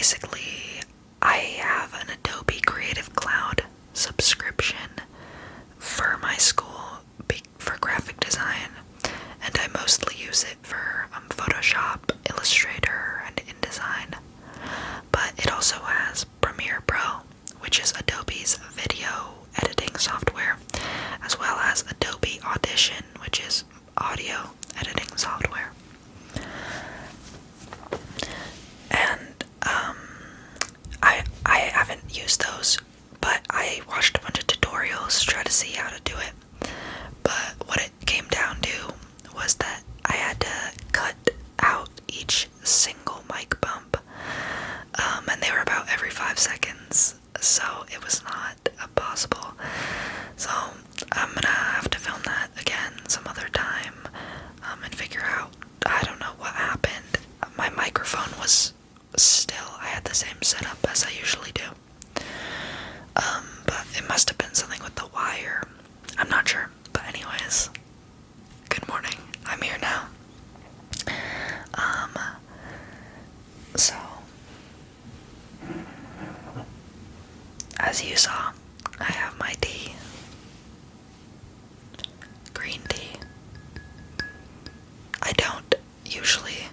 basically, I have an Adobe Creative Cloud subscription for my school for graphic design, and I mostly use it for Photoshop, Illustrator, and InDesign. But it also has Premiere Pro, which is Adobe's video editing software, as well as Adobe Audition, which is audio editing software. And I haven't used those, but I watched a bunch of tutorials to try to see how to do it. But what it came down to was that I had to cut out each single mic bump, and they were about every 5 seconds, so it was not possible. So I'm gonna have to film that again some other time, and figure out, I don't know what happened. My microphone was still, I had the same setup as I usually do. But it must have been something with the wire. I'm not sure. But anyways, good morning. I'm here now. So, as you saw, I have my tea. Green tea. I don't usually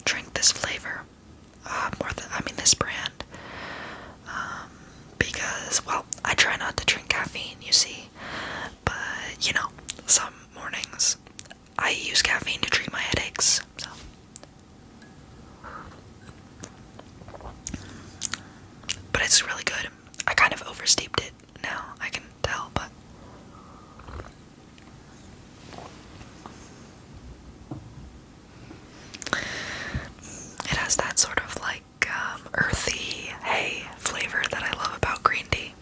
drink this flavor, this brand, because, well, I try not to drink caffeine, you see, but, you know, some mornings I use caffeine to treat my headaches, so. But it's really good. I kind of oversteeped it now, I can tell, but it has that sort of like earthy hay flavor that I love about green tea.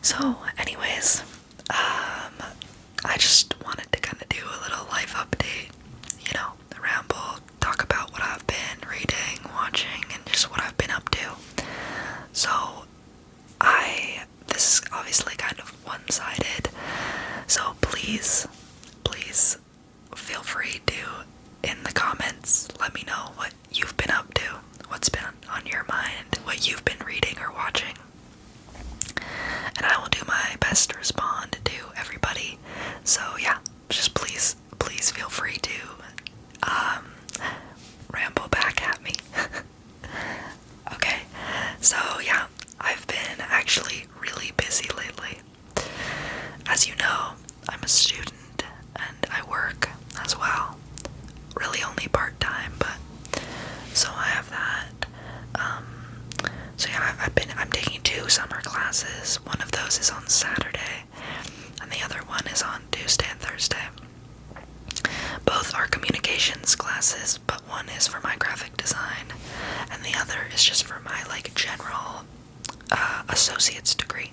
So anyways, I just wanted to kind of do a little life update, you know, the ramble, talk about what I've been reading, watching, and just what I've been up to. So this is obviously kind of one-sided, so please feel free to, in the comments, let me know what you've been up to, what's been on your mind, what you've been reading or watching, and I will do my best to respond to everybody. So yeah, just please feel free to ramble back at me. Okay, so yeah, I've been actually really busy lately. As you know, I'm a student and I work as well. Really only part-time, but so I have that. So yeah, I'm taking 2 summer classes. One of those is on Saturday, and the other one is on Tuesday and Thursday. Both are communications classes, but one is for my graphic design, and the other is just for my, like, general associate's degree.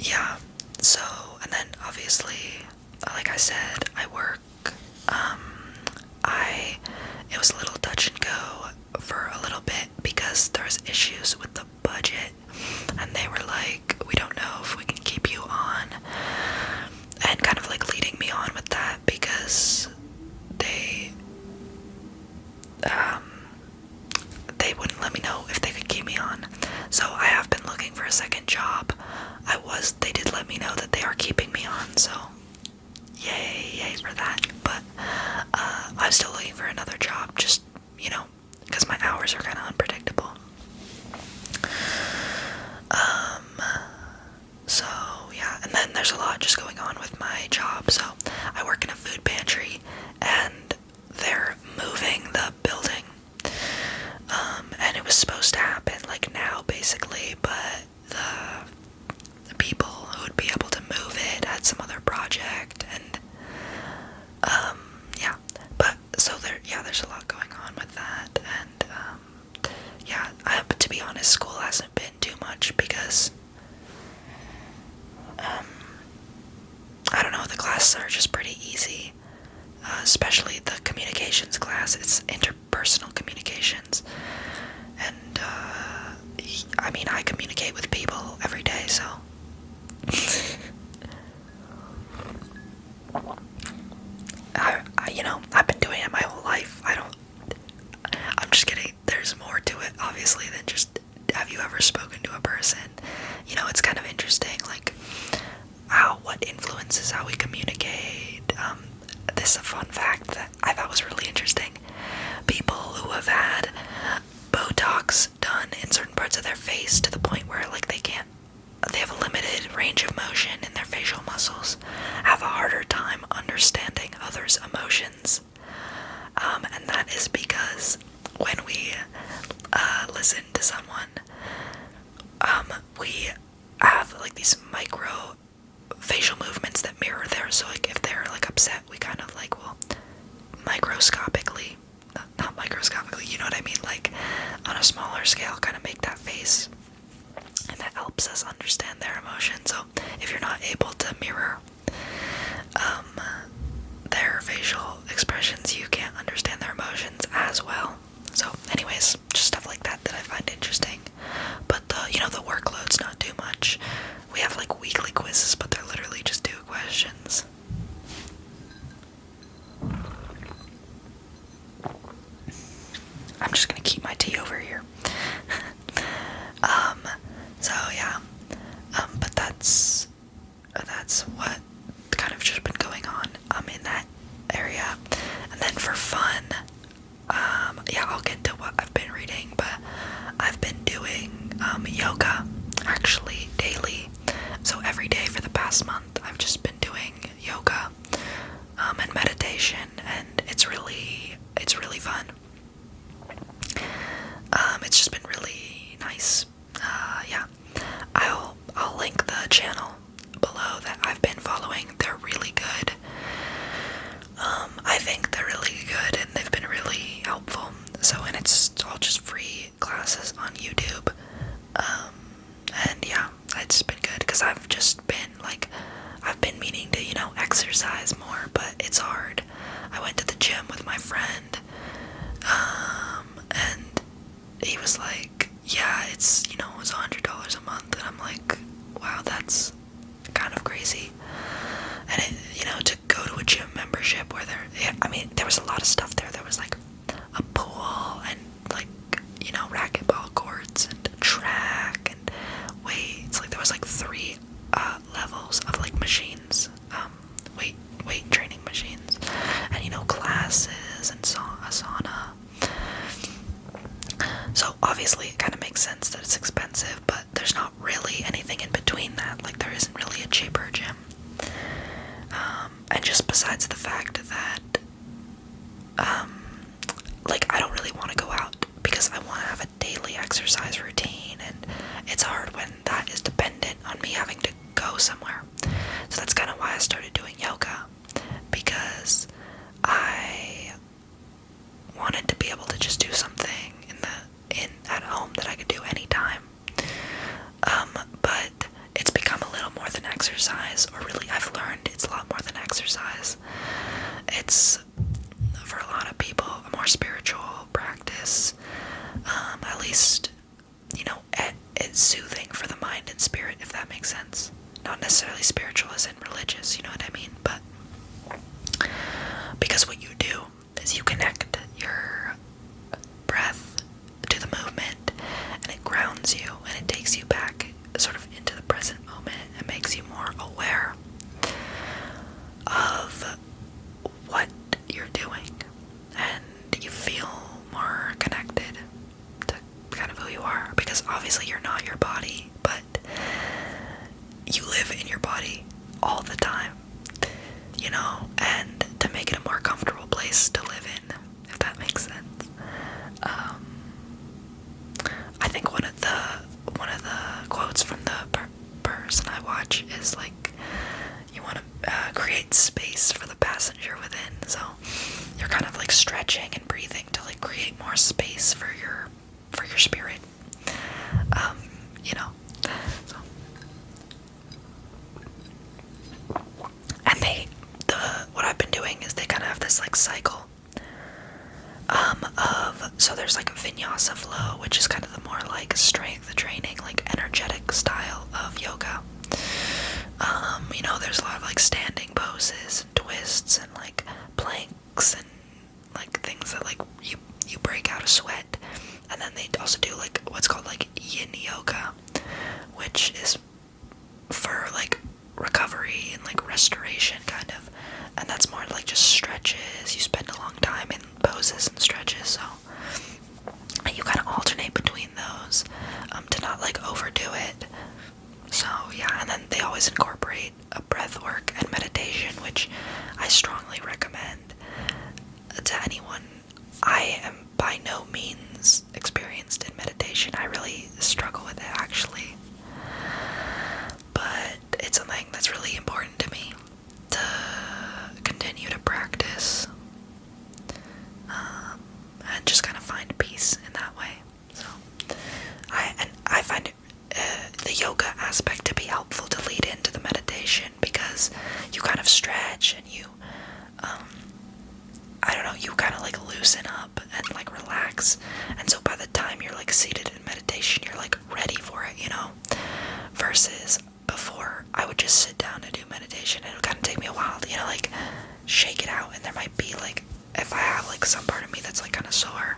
Yeah, so, and then obviously, like I said, I work. It was a little touch and go for a little bit because there was issues with the budget, and they were like, we don't know if we can keep you on, and kind of like leading me on with that because they wouldn't let me know if they could keep me on. So I have been looking for a second job. They did let me know that they are keeping me on, so yay for that. But I'm still looking for another job, just, you know, because my hours are kind of unpredictable. So yeah, and then there's a lot just going on with my job. So I work in a food pantry, and they're moving the building, and it was supposed to happen like now basically, but the people who would be able to move it had some other project, and yeah, but so there's a lot going on with that, and yeah, but to be honest, school hasn't been too much because I don't know, the classes are just pretty easy, especially the communications class. It's interpersonal communications, and I mean, I communicate with people every day, so upset, we kind of like will microscopically, not microscopically, you know what I mean, like on a smaller scale, kind of make that face, and that helps us understand their emotions. So if you're not able to mirror their facial expressions, you can't understand their emotions as well. So anyways, just stuff like that I find interesting. But the workload's not too much. We have like weekly quizzes, but they're literally just 2 questions. I'm just gonna keep my tea over here. So yeah. But that's what kind of just been going on in that area. And then for fun, yeah, I'll get to what I've been reading, but I've been doing yoga actually daily. So every day for the past month I've just been doing yoga and meditation, and it's really fun. It's just been really nice. Yeah, I'll link the channel below that I've been following. They're really good. I think they're really good, and they've been really helpful. So, and it's all just free classes on YouTube. And yeah, it's been good, because I've just been I've been meaning to, exercise more, but it's hard. I went to the gym with my friend, and he was like, yeah, it's, it's $100 a month, and I'm like, wow, that's kind of crazy. And to go to a gym membership where there was a lot of stuff there. There was like a pool and racquetball courts and track and weights. Like there was like 3 levels of like machines, weight training machines, and classes and sauna. So obviously it kind of makes sense that it's expensive, but there's not really anything in between that. Like there isn't really a cheaper gym. And just besides the fact that, I don't really want to go out because I want to have a daily exercise routine, and it's hard when that is dependent on me having to go somewhere. So that's kind of why I started doing yoga, because I wanted to be able to just do something at home that I could do anytime. But it's become a little more than exercise, or really I've learned it's a lot more than exercise. It's, for a lot of people, a more spiritual practice. At least, it's soothing for the mind and spirit, if that makes sense. Not necessarily spiritual as in religious, you know what I mean? But because what you do is you connect your breath to the movement, and it grounds you, and it takes you back sort of into the present moment, and makes you more aware of what you're doing, and you feel more connected to kind of who you are, because obviously you're not your body, but you live in your body all the time, and to make it a more comfortable place to live in, if that makes sense. I think one of the quotes from the person I watch is like, you want to create space for the passenger within. So you're kind of like stretching and breathing to like create more space for your spirit. So. And what I've been doing is they kind of have this like cycle so there's like a vinyasa flow, which is kind of the more like strength training, like energetic style of yoga. There's a lot of like standing poses and twists and like planks and like things that like you break out a sweat. And then they also do like what's called like yin yoga, which is for like recovery and like restoration kind of. And that's more like just stretches. You spend a long time in poses and stretches, so you kind of alternate between those to not like overdo it. So yeah, and then they always incorporate a breath work and meditation, which I strongly recommend to anyone. I am by no means experienced in meditation. I really struggle with it actually, but it's something that's really important to me to continue loosen up and like relax. And so by the time you're like seated in meditation, you're like ready for it, you know? Versus before, I would just sit down to do meditation and it would kind of take me a while to, you know, like shake it out. And there might be like, if I have like some part of me that's like kind of sore,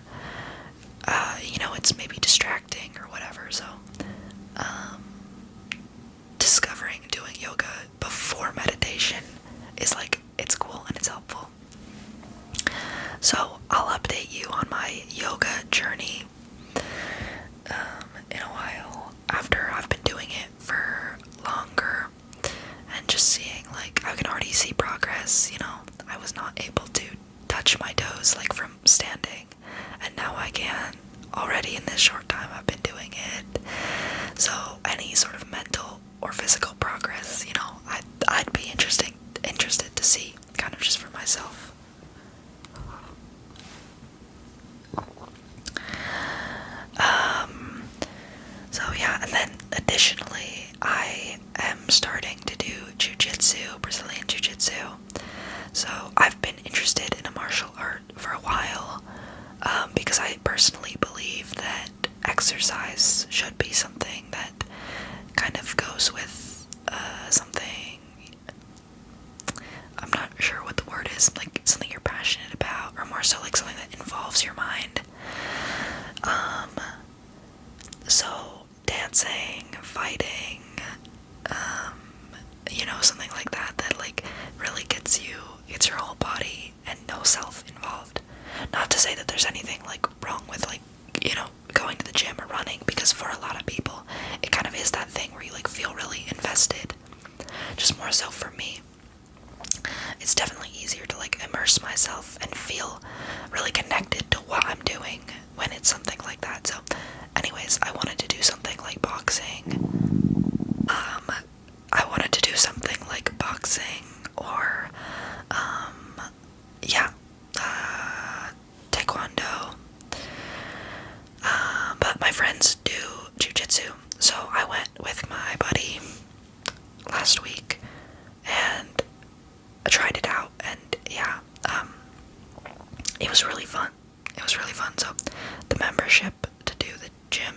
you know, it's maybe distracting or whatever. So, discovering doing yoga before meditation is like, it's cool and it's helpful. So I'll update you on my yoga journey in a while after I've been doing it for longer and just seeing, like, I can already see progress, you know. I was not able to touch my toes like from standing, and now I can already in this short time I've been doing it. So any sort of mental or physical progress, you know, I'd be interested to see, kind of just for myself. So yeah, and then additionally, I am starting to do jiu-jitsu, Brazilian jiu-jitsu. So I've been interested in a martial art for a while, because I personally believe that exercise should be something that kind of goes with something, I'm not sure what the word is, like something you're passionate about, or more so like something that involves your mind. So dancing, fighting, you know, something like that like really gets your whole body and no self involved. Not to say that there's anything like wrong with like, you know, going to the gym or running, because for a lot of people it kind of is that thing where you like feel really invested. Just more so for me, it's definitely easier to like immerse myself and feel really connected to what I'm doing when it's something like that. So anyways, I wanted to do something like boxing. I wanted to do something like boxing or taekwondo. But my friends do jiu-jitsu, so I went with my buddy last week and I tried it out, and yeah, it was really fun. It was really fun. So the membership to do the gym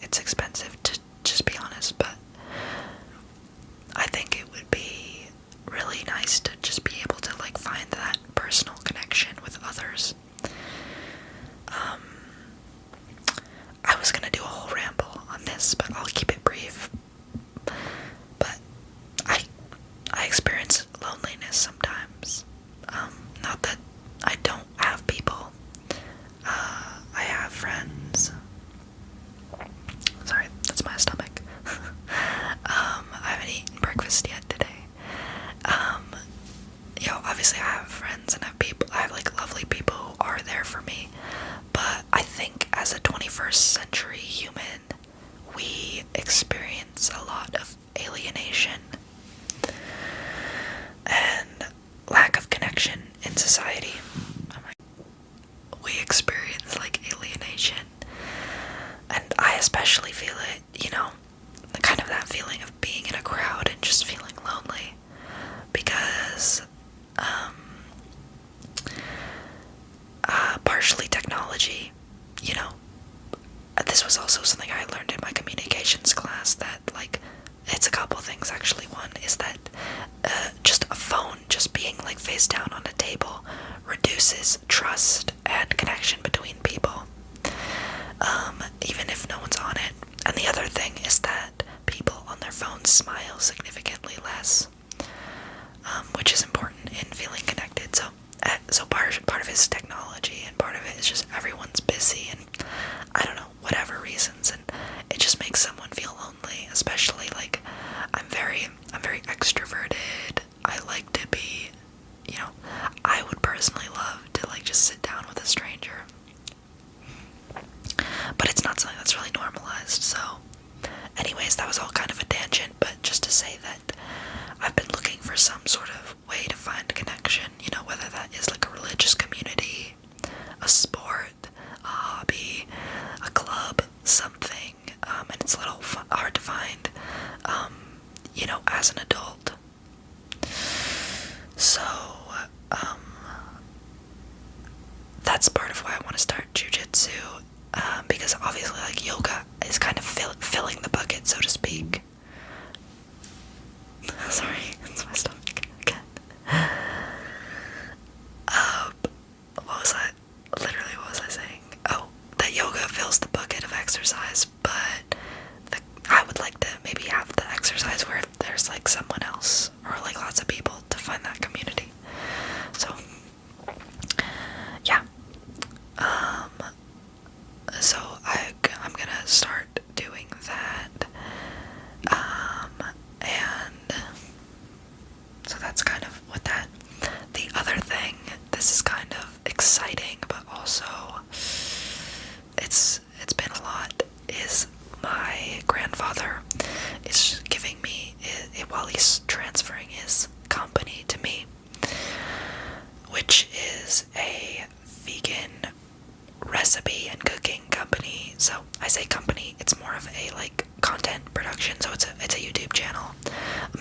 it's expensive, to just be honest, but I think it would be really nice to just be able to like find that personal connection with others. I was gonna do a whole ramble on this, but I'll keep it brief. But I experience loneliness sometimes. Not that I don't have people. I have friends. Sorry, that's my stomach. I haven't eaten breakfast yet today. Obviously I have friends and I have like lovely people who are there for me, but I think as a 21st century human, we experience a lot of alienation and lack of connection in society. We experience like alienation, and I especially feel it, you know, kind of that feeling of being in a crowd and just feeling lonely, because partially technology, you know, this was also something I learned in my communications class, that like it's a couple things actually. One is that just a phone just being like face down on a table reduces trust and connection between people, even if no one's on it. And the other thing is that people on their phones smile significantly less, which is important in feeling connected. So part of it is technology, and part of it is just everyone's busy, and I don't know, whatever reasons, and it just makes someone feel lonely. Especially like I'm very extroverted. I like to be, you know, I would personally love to like just sit down with a stranger, but it's not something that's really normalized. So anyways, that was all kind of a tangent, but just to say that I've been looking for some sort of way to find connection, you know, whether that is like a religious community which is a vegan recipe and cooking company. So I say company, it's more of a like content production, so it's a YouTube channel,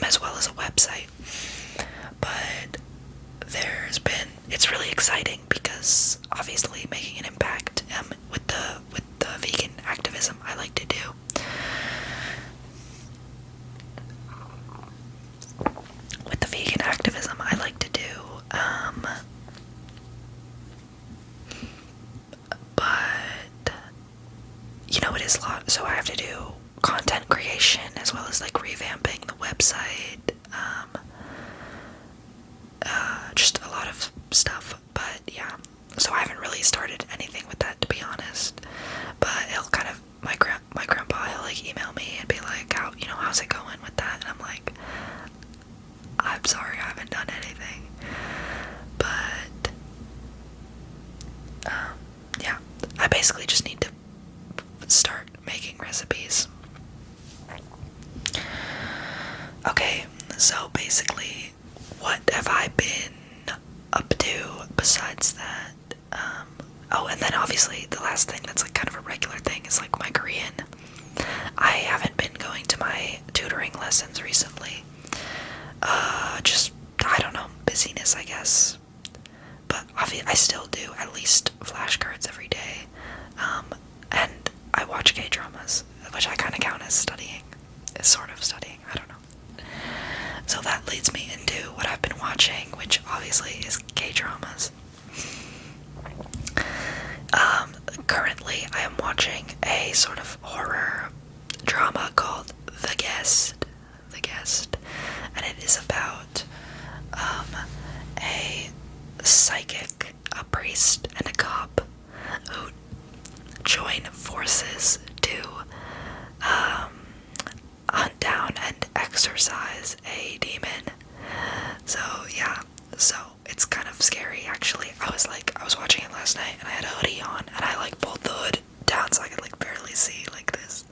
as well as a website. But it's really exciting because obviously making an impact with the vegan activism I like to do. With the vegan activism I like to do, but it is a lot. So I have to do content creation as well as like revamping the website, just a lot of stuff. But yeah, so I haven't really started anything with that, to be honest. But it'll kind of my grandpa, he'll like email me and be like, how's it going with that? And I'm like, I'm sorry, I haven't done anything. But yeah, I basically just need to start making recipes. Okay, so basically, what have I been up to besides that? Oh, and then obviously the last thing that's like kind of a regular thing is like my Korean. I haven't been going to my tutoring lessons recently. Just, I don't know, busyness, I guess. But I still do at least flashcards every day. And I watch K-dramas, which I kind of count as studying. It's sort of studying, I don't know. So that leads me into what I've been watching, which obviously is K-dramas. Currently I am watching a sort of horror drama called The Guest, and it is about a psychic, a priest, and a cop who join forces to hunt down and exorcise a demon. So yeah, so it's kind of scary actually. I was watching it last night and I had a hoodie on and I like pulled the hood down so I could like barely see like this.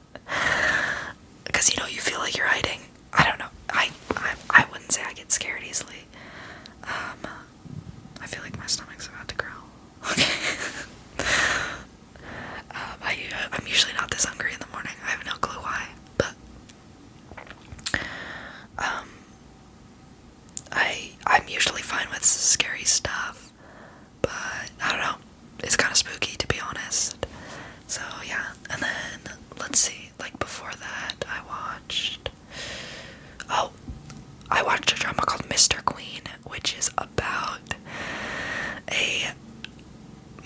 Because you feel like you're hiding. I don't know. I wouldn't say I get scared easily. I feel like my stomach's about to growl. Okay. I'm usually not this hungry in the morning. I have no clue why, but I'm usually fine with scary stuff, but I don't know. It's kind of spooky, to be honest. So yeah, and then let's see. Like before that, I watched a drama called Mr. Queen, which is about a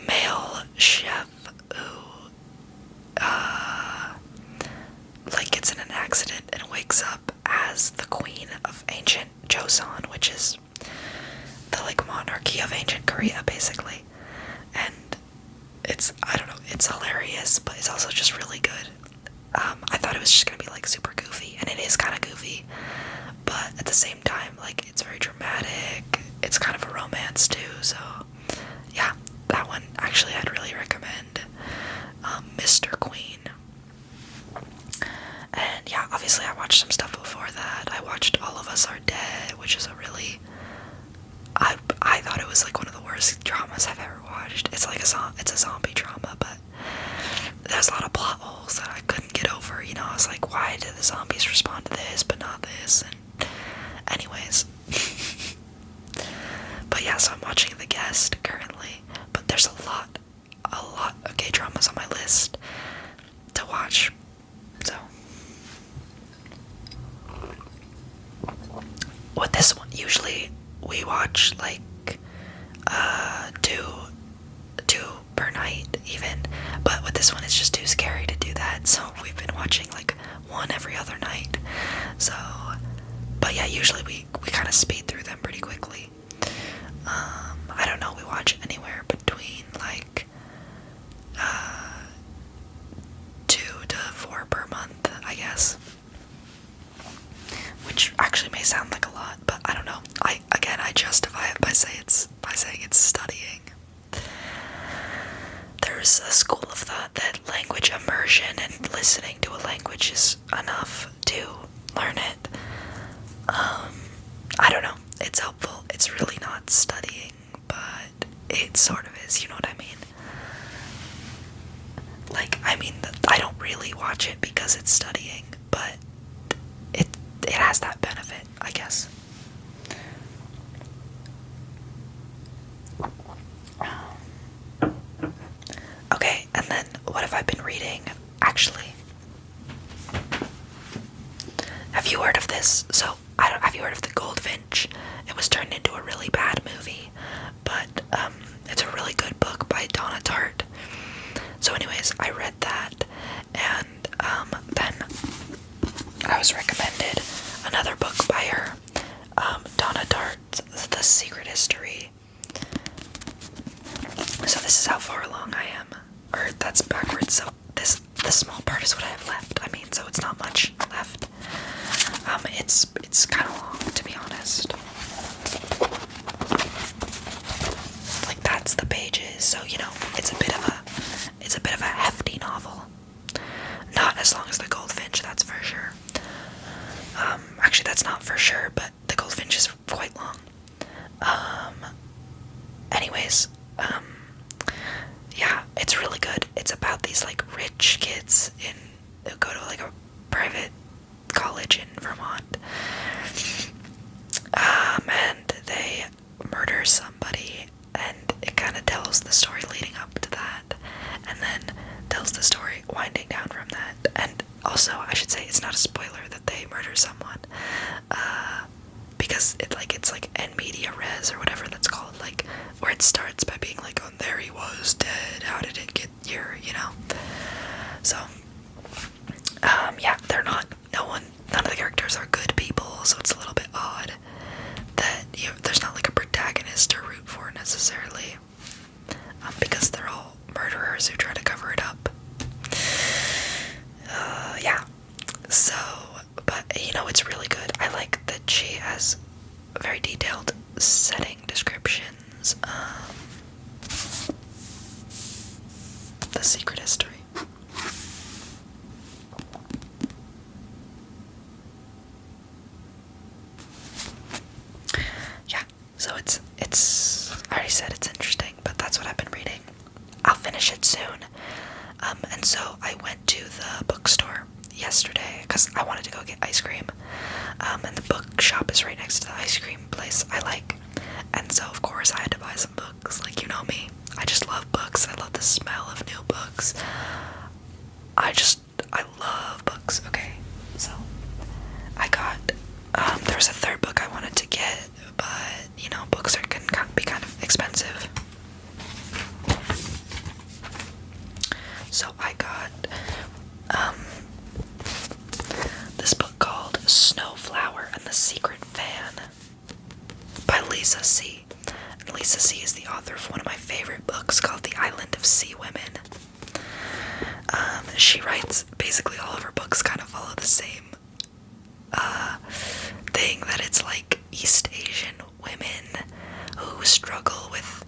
male chef who like gets in an accident and wakes up as the queen of ancient Joseon, which is the like monarchy of ancient Korea basically. And I don't know, it's hilarious, but it's also just really good. I thought it was just gonna be like super goofy, and it is kind of goofy, but at the same time, like, it's very dramatic. It's kind of a romance too, so yeah, that one actually I'd really recommend. Mr. Queen. And yeah, obviously I watched some stuff before that. I watched All of Us Are Dead, which is a really, I thought it was like one of the worst dramas I've ever watched. It's like it's a zombie drama, but there's a lot of plot holes that I couldn't get over. I was like, why did the zombies respond to this but not this? And anyways. But yeah, so I'm watching The Guest currently, but there's a lot of K-dramas on my list to watch. So with this one, usually we watch like two per night even, but with this one it's just too scary to do that, so we've been watching like one every other night. So but yeah, usually we kind of speed through them pretty quickly. I don't know, we watch anywhere between like 2 to 4 per month, I guess. Which actually may sound like a lot, but I don't know. I justify it by saying it's studying. There's a school of thought that language immersion and listening to a language is enough to learn it. I don't know. It's helpful. It's really not studying, but it sort of is, you know what I mean? Like, I mean, I don't really watch it because it's studying, but it has that benefit, I guess. Okay, and then what have I been reading? Actually, have you heard of this? So, have you heard of The Goldfinch? It was turned into a really bad movie, but it's a really good book by Donna Tartt. So anyways, I read that, and then I was recommended another book by her, Donna Tartt's The Secret History. So this is how far along I am, or that's backwards, so this small part is what I have left. I mean, so it's not much left. It's kind of long, to be honest. Like, that's the pages, so you know, it's a bit of a hefty novel. Not as long as The Goldfinch, that's for sure. Actually, that's not for sure, but The Goldfinch is quite long. Anyways, yeah, it's really good. It's about these like rich kids who go to like a private college in Vermont, and they murder somebody, and it kind of tells the story leading up to that, and then tells the story winding down from that. And also, I should say, it's not a spoiler that they murder someone, because it's like en media res, or whatever that's called, like where it starts by being like, oh, there he was dead, how did it get here, you know? So yeah, none of the characters are good people, so it's a little bit odd that there's not like a protagonist to root for necessarily, because they're all murderers who try to cover it up. Yeah, so, but you know, it's really good. I like that she has very detailed setting descriptions. The Secret History. Yeah, so it's I already said it's interesting, but that's what I've been reading. I'll finish it soon. And so I went to the bookstore yesterday because I wanted to go get ice cream. And the bookshop is right next to the ice cream place I like. And so, of course, I had to buy some books. Like, you know me. I just love books. I love the smell of new books. I love books. Okay, so I got, there was a third book I wanted to get, but, you know, books can be kind of expensive. So I got, this book called Snowflower and the Secret Fan by Lisa C. And Lisa C is the author of one of my favorite books called The Island of Sea Women. She writes, basically all of her books kind of follow the same thing, that it's like East Asian women who struggle with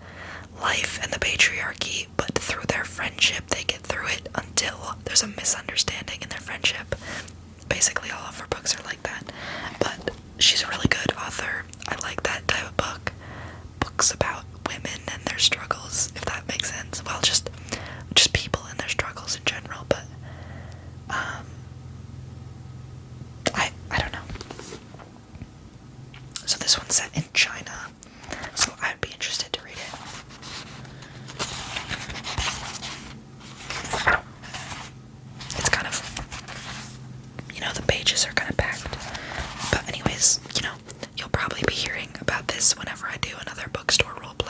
life and the patriarchy, but through their friendship they get through it until there's a misunderstanding in their friendship. Basically all of her books are like that, but she's a really good author. I like that type of book. Books about women and their struggles, if that makes sense. Well, just people and their struggles in general, but I don't know. So this one's set in China, so I'd be interested to read it. It's kind of, you know, the pages are kind of packed. But anyways, you know, you'll probably be hearing about this whenever I do another bookstore roleplay.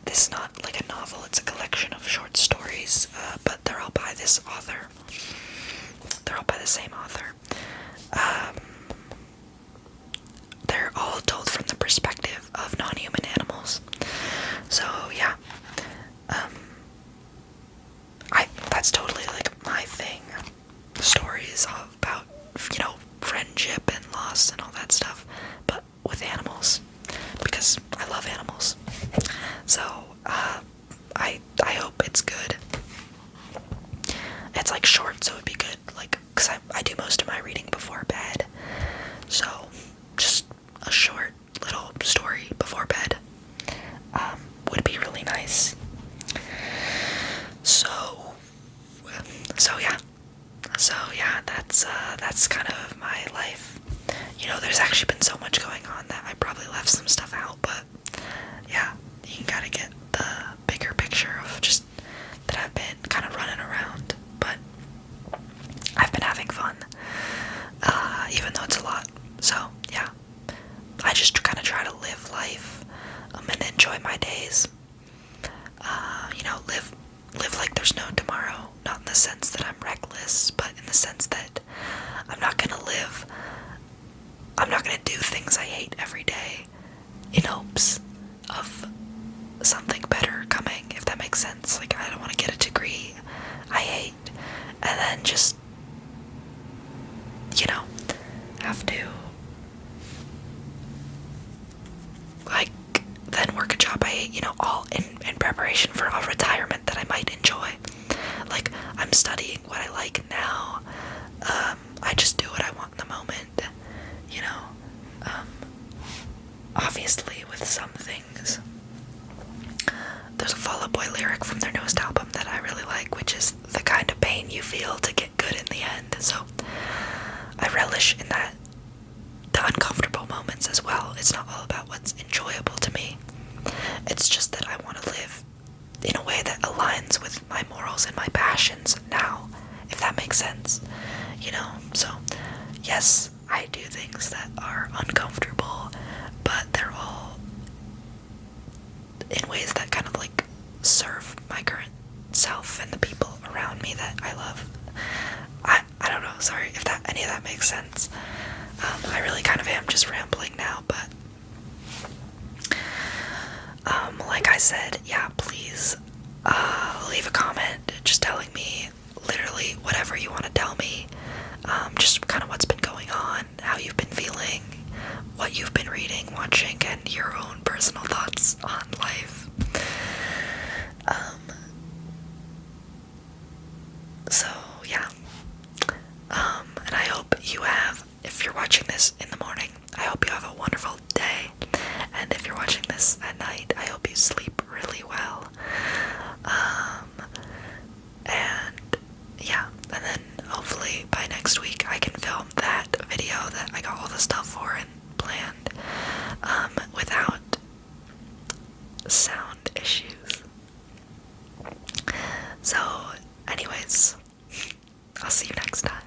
this is not like a novel, it's a collection of short stories, but they're all by this author. They're all by the same author. They're all told from the perspective of non-human animals. So yeah, that's totally like my thing. Stories about, friendship and loss and all that stuff, but with animals, because I love animals. So I hope it's good. It's like short, so it'd be good, like, because I do most of my reading before bed, so just a short little story before bed would be really nice. So yeah, that's kind of my life. There's actually been so much going on that I probably left some stuff out, but yeah, you gotta get the bigger picture of just that I've been kind of running around, but I've been having fun, even though it's a lot. So yeah, I just kind of try to live life, and enjoy my days. Live like there's no tomorrow. Not in the sense that I'm reckless, but in the sense that I'm not gonna do things I hate every day in hopes of something better coming, if that makes sense. Like, I don't want to get a degree I hate and then just, have to, like, then work a job I hate, all in preparation for a retirement that I might enjoy. Like, I'm studying what I like now. I just do what I want in the moment, obviously with some things. There's a Fall Out Boy lyric from their newest album that I really like, which is the kind of pain you feel to get good in the end. So I relish in that, the uncomfortable moments as well. It's not all about what's enjoyable to me. It's just that I want to live in a way that aligns with my morals and my passions now, if that makes sense. So yes, I do things that are uncomfortable, but they're all in ways that kind of like serve my current self and the people around me that I love. I don't know, sorry if any of that makes sense. I really kind of am just rambling now, but like I said, yeah, please leave a comment just telling me literally whatever you want to tell me. Just kind of what's been going on, how you've been feeling, what you've been reading, watching, and your own personal thoughts on life. So yeah. And I hope you have, if you're watching this in the morning, I hope you have a wonderful day. And if you're watching this at night, I hope you sleep really well. And yeah, and then hopefully by next week I can film that video that I got all the stuff for and planned, without sound issues. So anyways, I'll see you next time.